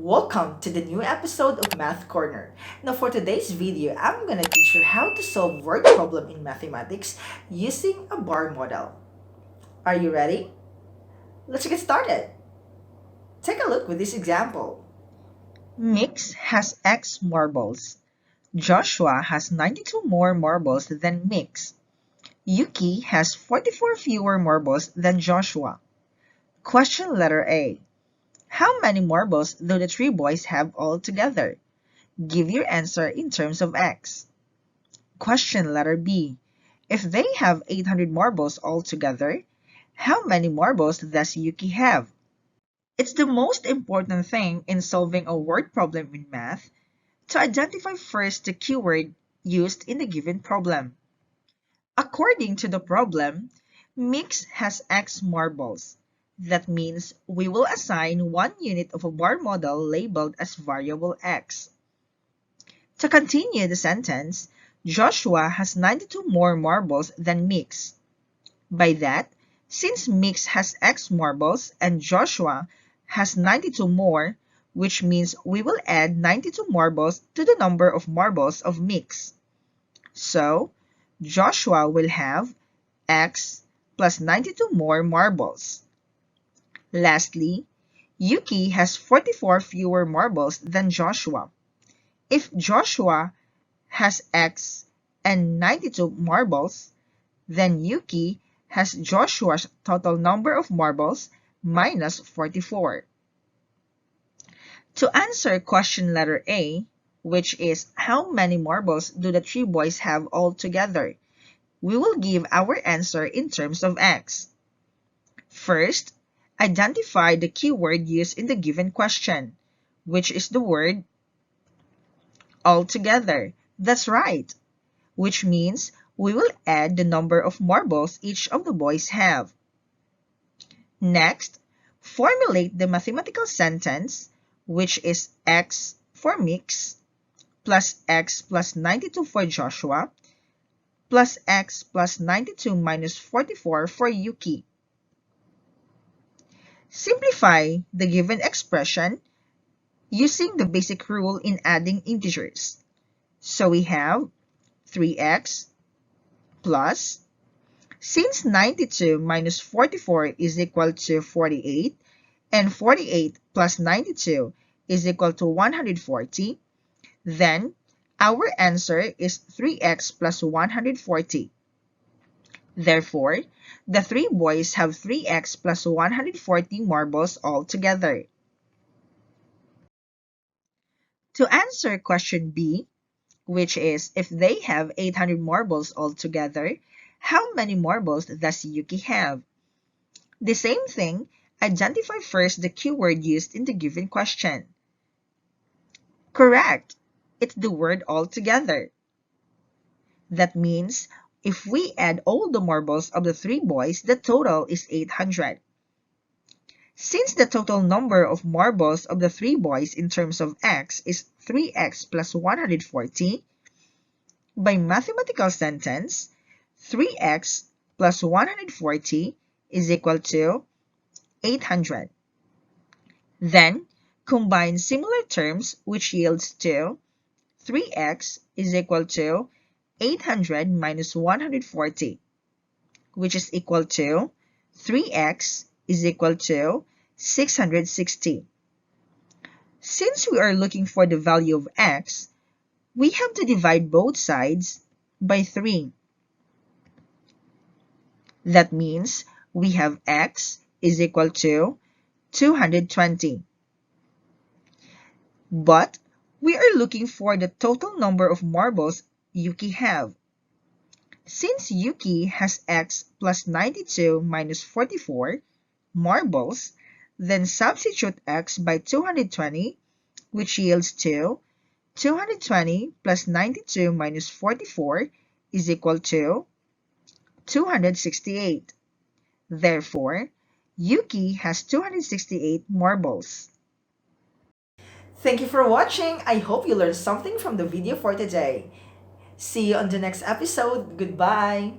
Welcome to the new episode of Math Corner. Now for today's video, I'm gonna teach you how to solve word problem in mathematics using a bar model. Are you ready? Let's get started. Take a look with this example. Mix has X marbles. Joshua has 92 more marbles than Mix. Yuki has 44 fewer marbles than Joshua. Question letter A. How many marbles do the three boys have altogether? Give your answer in terms of X. Question letter B. If they have 800 marbles altogether, how many marbles does Yuki have? It's the most important thing in solving a word problem in math to identify first the keyword used in the given problem. According to the problem, Mix has X marbles. That means we will assign one unit of a bar model labeled as variable X. To continue the sentence, Joshua has 92 more marbles than Mix. By that, since Mix has X marbles and Joshua has 92 more, which means we will add 92 marbles to the number of marbles of Mix. So, Joshua will have X plus 92 more marbles. Lastly, Yuki has 44 fewer marbles than Joshua. If Joshua has X and 92 marbles, then Yuki has Joshua's total number of marbles minus 44. To answer question letter A, which is how many marbles do the three boys have altogether, we will give our answer in terms of X. First, identify the keyword used in the given question, which is the word altogether. That's right, which means we will add the number of marbles each of the boys have. Next, formulate the mathematical sentence, which is X for Mix, plus X plus 92 for Joshua, plus X plus 92 minus 44 for Yuki. Simplify the given expression using the basic rule in adding integers. So we have 3x plus, since 92 minus 44 is equal to 48, and 48 plus 92 is equal to 140, then our answer is 3x plus 140. Therefore, the three boys have 3x plus 140 marbles altogether. To answer question B, which is if they have 800 marbles altogether, how many marbles does Yuki have? The same thing, identify first the keyword used in the given question. Correct! It's the word altogether. That means if we add all the marbles of the three boys, the total is 800. Since the total number of marbles of the three boys in terms of x is 3x plus 140, by mathematical sentence, 3x plus 140 is equal to 800. Then, combine similar terms which yields to 3x is equal to 800 minus 140, which is equal to 3x is equal to 660. Since we are looking for the value of x, we have to divide both sides by 3. That means we have x is equal to 220. But we are looking for the total number of marbles Yuki have. Since Yuki has x plus 92 minus 44 marbles, then substitute x by 220, which yields to 220 plus 92 minus 44 is equal to 268. Therefore, Yuki has 268 marbles. Thank you for watching. I hope you learned something from the video for today. See you on the next episode. Goodbye.